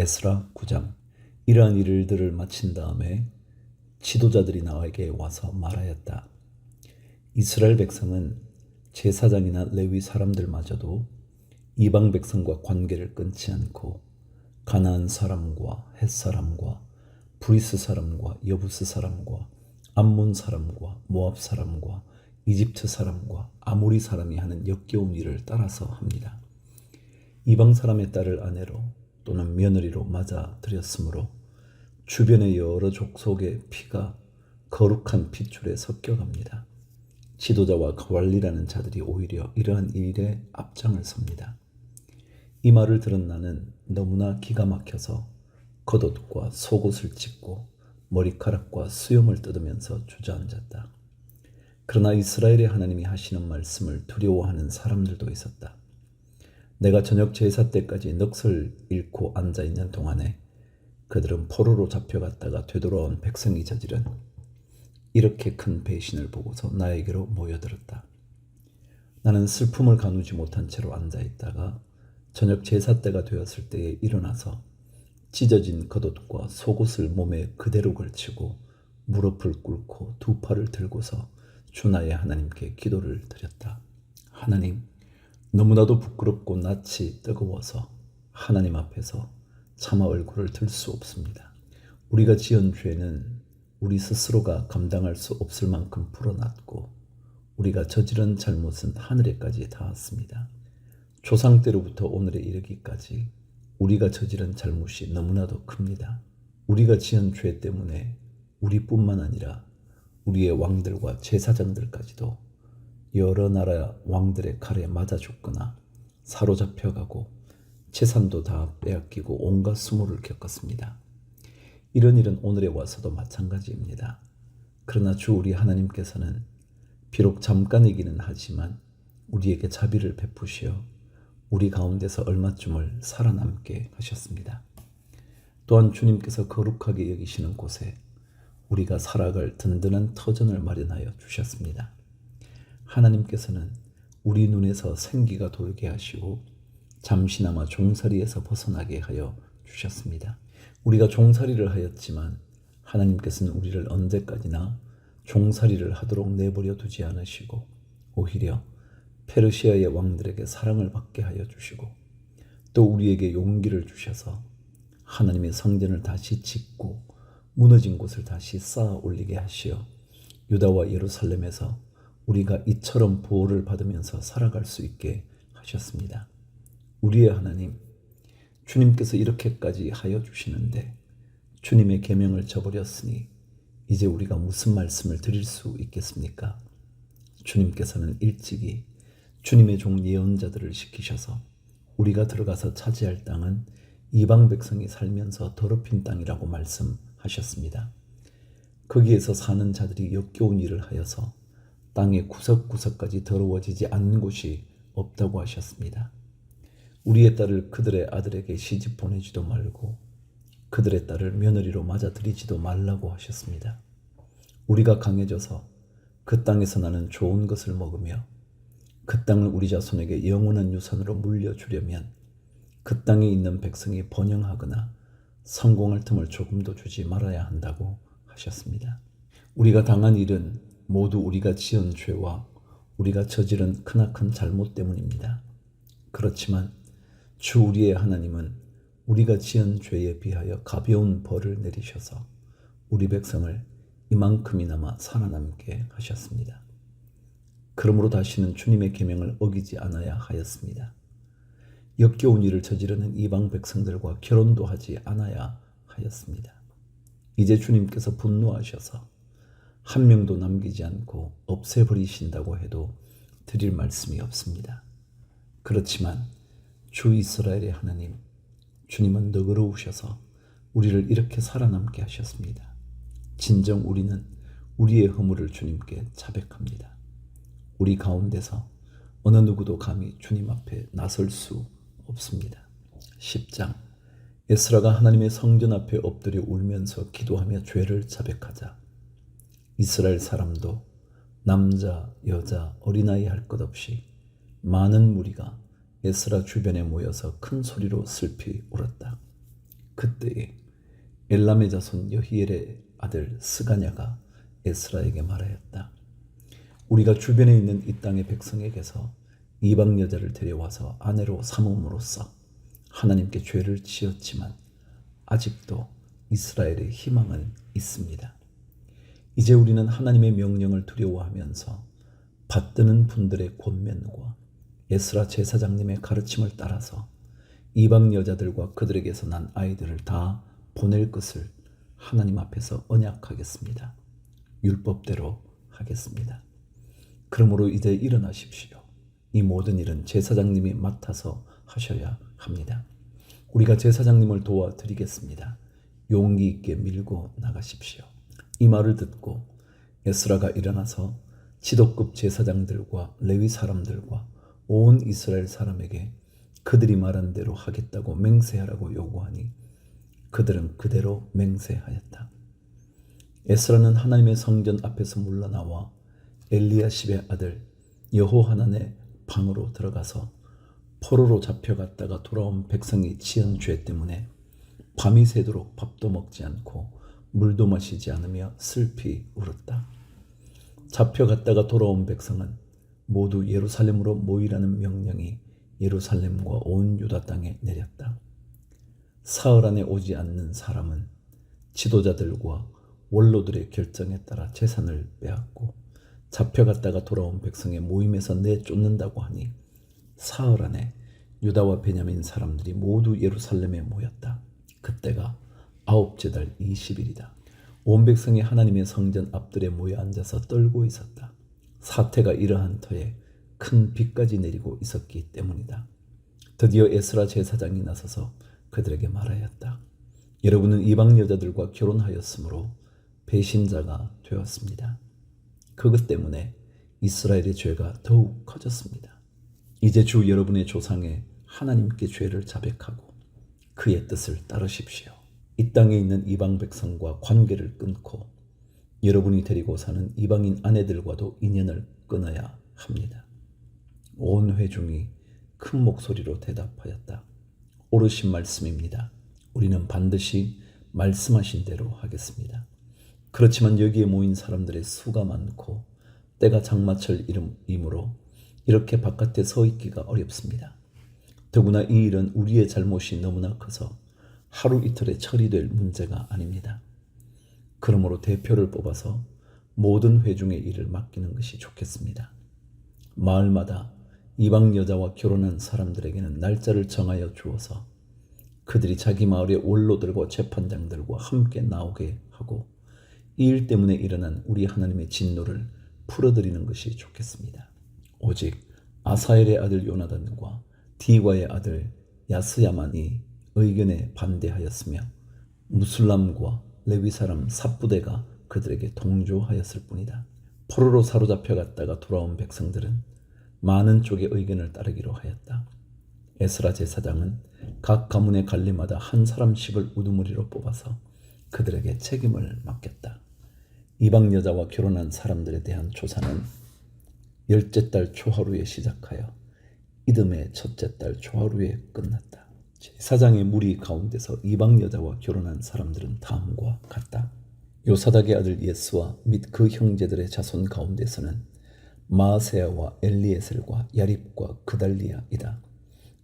에스라 9장. 이러한 일들을 마친 다음에 지도자들이 나에게 와서 말하였다. 이스라엘 백성은 제사장이나 레위 사람들마저도 이방 백성과 관계를 끊지 않고 가나안 사람과 헷 사람과 브리스 사람과 여부스 사람과 암몬 사람과 모압 사람과 이집트 사람과 아모리 사람이 하는 역겨운 일을 따라서 합니다. 이방 사람의 딸을 아내로 또는 며느리로 맞아들였으므로 주변의 여러 족속의 피가 거룩한 핏줄에 섞여갑니다. 지도자와 관리라는 자들이 오히려 이러한 일에 앞장을 섭니다. 이 말을 들은 나는 너무나 기가 막혀서 겉옷과 속옷을 찢고 머리카락과 수염을 뜯으면서 주저앉았다. 그러나 이스라엘의 하나님이 하시는 말씀을 두려워하는 사람들도 있었다. 내가 저녁 제사 때까지 넋을 잃고 앉아있는 동안에 그들은 포로로 잡혀갔다가 되돌아온 백성이 저지른 이렇게 큰 배신을 보고서 나에게로 모여들었다. 나는 슬픔을 가누지 못한 채로 앉아있다가 저녁 제사 때가 되었을 때에 일어나서 찢어진 겉옷과 속옷을 몸에 그대로 걸치고 무릎을 꿇고 두 팔을 들고서 주 나의 하나님께 기도를 드렸다. 하나님, 너무나도 부끄럽고 낯이 뜨거워서 하나님 앞에서 차마 얼굴을 들 수 없습니다. 우리가 지은 죄는 우리 스스로가 감당할 수 없을 만큼 불어났고 우리가 저지른 잘못은 하늘에까지 닿았습니다. 조상 때로부터 오늘에 이르기까지 우리가 저지른 잘못이 너무나도 큽니다. 우리가 지은 죄 때문에 우리뿐만 아니라 우리의 왕들과 제사장들까지도 여러 나라 왕들의 칼에 맞아 죽거나 사로잡혀가고 재산도 다 빼앗기고 온갖 수모를 겪었습니다. 이런 일은 오늘에 와서도 마찬가지입니다. 그러나 주 우리 하나님께서는 비록 잠깐이기는 하지만 우리에게 자비를 베푸시어 우리 가운데서 얼마쯤을 살아남게 하셨습니다. 또한 주님께서 거룩하게 여기시는 곳에 우리가 살아갈 든든한 터전을 마련하여 주셨습니다. 하나님께서는 우리 눈에서 생기가 돌게 하시고 잠시나마 종살이에서 벗어나게 하여 주셨습니다. 우리가 종살이를 하였지만 하나님께서는 우리를 언제까지나 종살이를 하도록 내버려 두지 않으시고 오히려 페르시아의 왕들에게 사랑을 받게 하여 주시고 또 우리에게 용기를 주셔서 하나님의 성전을 다시 짓고 무너진 곳을 다시 쌓아 올리게 하시어 유다와 예루살렘에서 우리가 이처럼 보호를 받으면서 살아갈 수 있게 하셨습니다. 우리의 하나님, 주님께서 이렇게까지 하여 주시는데 주님의 계명을 저버렸으니 이제 우리가 무슨 말씀을 드릴 수 있겠습니까? 주님께서는 일찍이 주님의 종 예언자들을 시키셔서 우리가 들어가서 차지할 땅은 이방 백성이 살면서 더럽힌 땅이라고 말씀하셨습니다. 거기에서 사는 자들이 역겨운 일을 하여서 땅의 구석구석까지 더러워지지 않는 곳이 없다고 하셨습니다. 우리의 딸을 그들의 아들에게 시집 보내지도 말고 그들의 딸을 며느리로 맞아들이지도 말라고 하셨습니다. 우리가 강해져서 그 땅에서 나는 좋은 것을 먹으며 그 땅을 우리 자손에게 영원한 유산으로 물려주려면 그 땅에 있는 백성이 번영하거나 성공할 틈을 조금도 주지 말아야 한다고 하셨습니다. 우리가 당한 일은 모두 우리가 지은 죄와 우리가 저지른 크나큰 잘못 때문입니다. 그렇지만 주 우리의 하나님은 우리가 지은 죄에 비하여 가벼운 벌을 내리셔서 우리 백성을 이만큼이나마 살아남게 하셨습니다. 그러므로 다시는 주님의 계명을 어기지 않아야 하였습니다. 역겨운 일을 저지르는 이방 백성들과 결혼도 하지 않아야 하였습니다. 이제 주님께서 분노하셔서 한 명도 남기지 않고 없애버리신다고 해도 드릴 말씀이 없습니다. 그렇지만 주 이스라엘의 하나님, 주님은 너그러우셔서 우리를 이렇게 살아남게 하셨습니다. 진정 우리는 우리의 허물을 주님께 자백합니다. 우리 가운데서 어느 누구도 감히 주님 앞에 나설 수 없습니다. 10장. 에스라가 하나님의 성전 앞에 엎드려 울면서 기도하며 죄를 자백하자 이스라엘 사람도 남자, 여자, 어린아이 할 것 없이 많은 무리가 에스라 주변에 모여서 큰 소리로 슬피 울었다. 그때에 엘람의 자손 여히엘의 아들 스가냐가 에스라에게 말하였다. 우리가 주변에 있는 이 땅의 백성에게서 이방 여자를 데려와서 아내로 삼음으로써 하나님께 죄를 지었지만 아직도 이스라엘의 희망은 있습니다. 이제 우리는 하나님의 명령을 두려워하면서 받드는 분들의 권면과 에스라 제사장님의 가르침을 따라서 이방 여자들과 그들에게서 난 아이들을 다 보낼 것을 하나님 앞에서 언약하겠습니다. 율법대로 하겠습니다. 그러므로 이제 일어나십시오. 이 모든 일은 제사장님이 맡아서 하셔야 합니다. 우리가 제사장님을 도와드리겠습니다. 용기 있게 밀고 나가십시오. 이 말을 듣고 에스라가 일어나서 지도급 제사장들과 레위 사람들과 온 이스라엘 사람에게 그들이 말한 대로 하겠다고 맹세하라고 요구하니 그들은 그대로 맹세하였다. 에스라는 하나님의 성전 앞에서 물러나와 엘리야십의 아들 여호하난의 방으로 들어가서 포로로 잡혀갔다가 돌아온 백성이 지은 죄 때문에 밤이 새도록 밥도 먹지 않고 물도 마시지 않으며 슬피 울었다. 잡혀갔다가 돌아온 백성은 모두 예루살렘으로 모이라는 명령이 예루살렘과 온 유다 땅에 내렸다. 사흘 안에 오지 않는 사람은 지도자들과 원로들의 결정에 따라 재산을 빼앗고 잡혀갔다가 돌아온 백성의 모임에서 내쫓는다고 하니 사흘 안에 유다와 베냐민 사람들이 모두 예루살렘에 모였다. 그때가 아홉째 달 20일이다. 온 백성이 하나님의 성전 앞들에 모여 앉아서 떨고 있었다. 사태가 이러한 터에 큰 비까지 내리고 있었기 때문이다. 드디어 에스라 제사장이 나서서 그들에게 말하였다. 여러분은 이방 여자들과 결혼하였으므로 배신자가 되었습니다. 그것 때문에 이스라엘의 죄가 더욱 커졌습니다. 이제 주 여러분의 조상의 하나님께 죄를 자백하고 그의 뜻을 따르십시오. 이 땅에 있는 이방 백성과 관계를 끊고 여러분이 데리고 사는 이방인 아내들과도 인연을 끊어야 합니다. 온 회중이 큰 목소리로 대답하였다. 옳으신 말씀입니다. 우리는 반드시 말씀하신 대로 하겠습니다. 그렇지만 여기에 모인 사람들의 수가 많고 때가 장마철이므로 이렇게 바깥에 서 있기가 어렵습니다. 더구나 이 일은 우리의 잘못이 너무나 커서 하루 이틀에 처리될 문제가 아닙니다. 그러므로 대표를 뽑아서 모든 회중의 일을 맡기는 것이 좋겠습니다. 마을마다 이방 여자와 결혼한 사람들에게는 날짜를 정하여 주어서 그들이 자기 마을의 원로들과 재판장들과 함께 나오게 하고 이 일 때문에 일어난 우리 하나님의 진노를 풀어드리는 것이 좋겠습니다. 오직 아사엘의 아들 요나단과 디과의 아들 야스야만이 의견에 반대하였으며 무술람과 레위 사람 삽부대가 그들에게 동조하였을 뿐이다. 포로로 사로잡혀 갔다가 돌아온 백성들은 많은 쪽의 의견을 따르기로 하였다. 에스라 제사장은 각 가문의 관리마다 한 사람씩을 우두머리로 뽑아서 그들에게 책임을 맡겼다. 이방 여자와 결혼한 사람들에 대한 조사는 열째 달 초하루에 시작하여 이듬해 첫째 달 초하루에 끝났다. 제사장의 무리 가운데서 이방 여자와 결혼한 사람들은 다음과 같다. 요사닥의 아들 예스와 및 그 형제들의 자손 가운데서는 마아세야와 엘리에셀과 야립과 그달리아이다.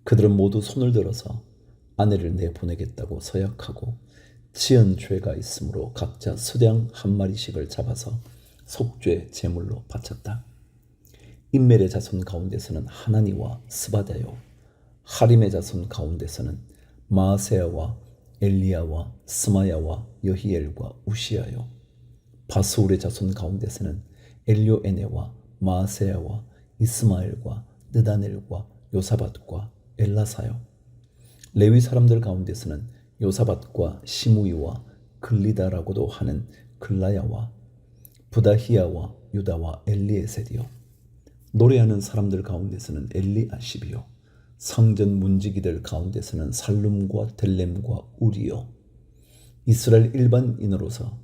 그들은 모두 손을 들어서 아내를 내보내겠다고 서약하고 지은 죄가 있으므로 각자 수량 한 마리씩을 잡아서 속죄 제물로 바쳤다. 인멜의 자손 가운데서는 하나니와 스바다요, 하림의 자손 가운데서는 마아세야와 엘리야와 스마야와 여히엘과 우시야요, 바스울의 자손 가운데서는 엘료에네와 마아세야와 이스마엘과 느다넬과 요사밧과 엘라사요, 레위 사람들 가운데서는 요사밧과 시무이와 글리다라고도 하는 글라야와 부다히야와 유다와 엘리에셀이요, 노래하는 사람들 가운데서는 엘리아십이요, 성전 문지기들 가운데서는 살룸과 델렘과 우리요, 이스라엘 일반인으로서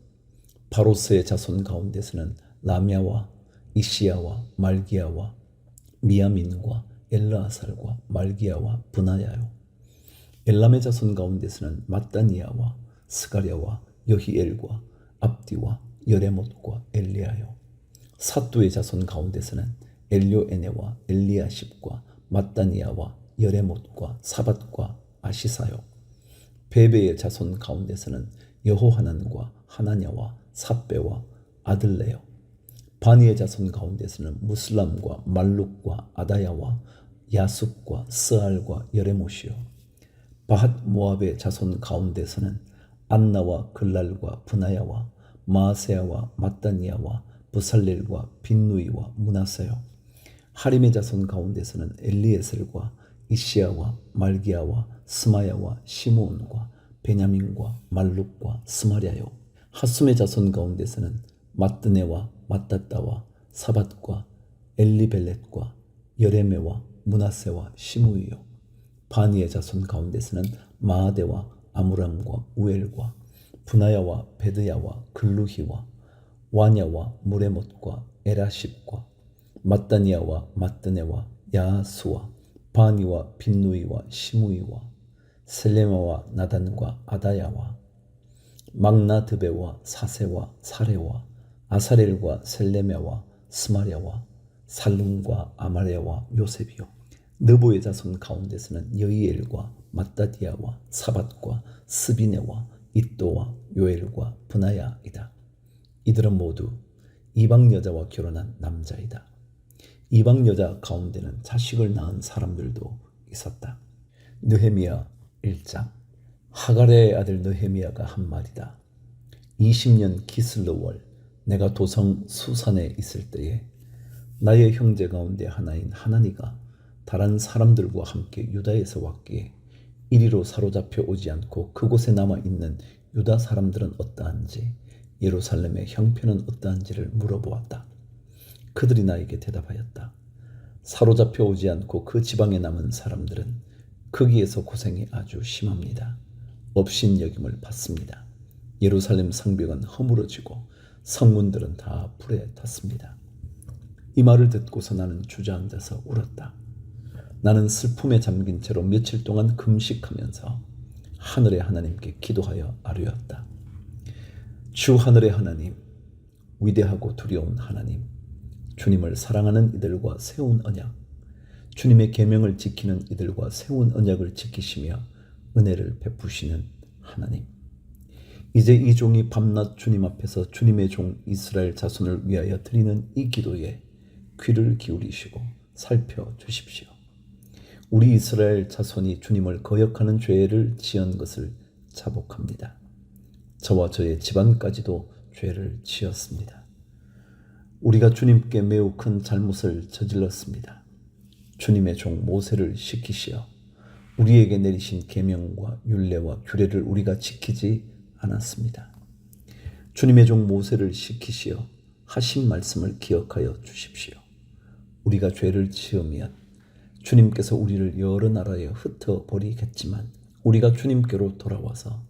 바로스의 자손 가운데서는 라미아와 이시야와 말기야와 미야민과 엘라아살과 말기야와 브나야요, 엘람의 자손 가운데서는 마따니아와 스가랴와 여히엘과 압디와 여레못과 엘리야요. 삿두의 자손 가운데서는 엘료에네와 엘리야십과 마따니아와 여레못과 사밧과 아시사요. 베베의 자손 가운데서는 여호하난과 하나냐와 삿배와 아들레요. 바니의 자손 가운데서는 무슬람과 말룩과 아다야와 야숙과 스알과 여레못이요. 바핫 모압의 자손 가운데서는 안나와 글랄과 브나야와 마아세야와 마따니아와 부살렐과 빈누이와 문하세요. 하림의 자손 가운데서는 엘리에셀과 이시야와 말기야와 스마야와 시므온과 베냐민과 말룩과 스마랴요. 하숨의 자손 가운데서는 마뜨네와 마따따와 사밧과 엘리벨렛과 여레메와 문하세와 시므이요. 바니의 자손 가운데서는 마아데와 아무람과 우엘과 분하야와 베드야와 글루히와 와냐와 무레못과 에라십과 마따니아와 마뜨네와 야하수와 바니와 빈누이와 시므이와 셀레마와 나단과 아다야와 막나드베와 사세와 사레와 아사렐과 셀레메와 스마랴와 살룸과 아마레와 요셉이요. 느보의 자손 가운데서는 여이엘과 마따디아와 사밧과 스비네와 이또와 요엘과 브나야이다. 이들은 모두 이방 여자와 결혼한 남자이다. 이방 여자 가운데는 자식을 낳은 사람들도 있었다. 느헤미야 1장. 하갈의 아들 느헤미야가 한 말이다. 20년 기슬르월 내가 도성 수산에 있을 때에 나의 형제 가운데 하나인 하나니가 다른 사람들과 함께 유다에서 왔기에 이리로 사로잡혀 오지 않고 그곳에 남아있는 유다 사람들은 어떠한지 예루살렘의 형편은 어떠한지를 물어보았다. 그들이 나에게 대답하였다. 사로잡혀 오지 않고 그 지방에 남은 사람들은 거기에서 고생이 아주 심합니다. 업신여김을 받습니다. 예루살렘 성벽은 허물어지고 성문들은 다 불에 탔습니다. 이 말을 듣고서 나는 주저앉아서 울었다. 나는 슬픔에 잠긴 채로 며칠 동안 금식하면서 하늘의 하나님께 기도하여 아뢰었다. 주 하늘의 하나님, 위대하고 두려운 하나님, 주님을 사랑하는 이들과 세운 언약, 주님의 계명을 지키는 이들과 세운 언약을 지키시며 은혜를 베푸시는 하나님. 이제 이 종이 밤낮 주님 앞에서 주님의 종 이스라엘 자손을 위하여 드리는 이 기도에 귀를 기울이시고 살펴주십시오. 우리 이스라엘 자손이 주님을 거역하는 죄를 지은 것을 자복합니다. 저와 저의 집안까지도 죄를 지었습니다. 우리가 주님께 매우 큰 잘못을 저질렀습니다. 주님의 종 모세를 시키시어 우리에게 내리신 계명과 율례와 규례를 우리가 지키지 않았습니다. 주님의 종 모세를 시키시어 하신 말씀을 기억하여 주십시오. 우리가 죄를 지으면 주님께서 우리를 여러 나라에 흩어버리겠지만 우리가 주님께로 돌아와서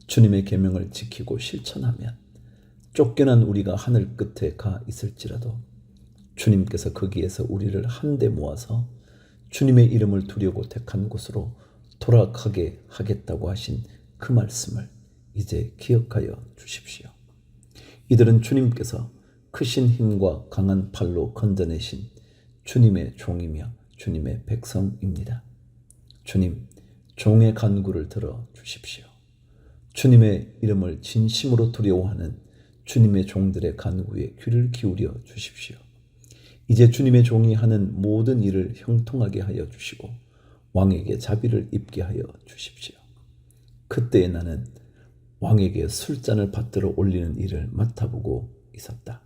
주님의 계명을 지키고 실천하면 쫓겨난 우리가 하늘 끝에 가 있을지라도 주님께서 거기에서 우리를 한데 모아서 주님의 이름을 두려고 택한 곳으로 돌아가게 하겠다고 하신 그 말씀을 이제 기억하여 주십시오. 이들은 주님께서 크신 힘과 강한 팔로 건져내신 주님의 종이며 주님의 백성입니다. 주님, 종의 간구를 들어 주십시오. 주님의 이름을 진심으로 두려워하는 주님의 종들의 간구에 귀를 기울여 주십시오. 이제 주님의 종이 하는 모든 일을 형통하게 하여 주시고 왕에게 자비를 입게 하여 주십시오. 그때에 나는 왕에게 술잔을 받들어 올리는 일을 맡아보고 있었다.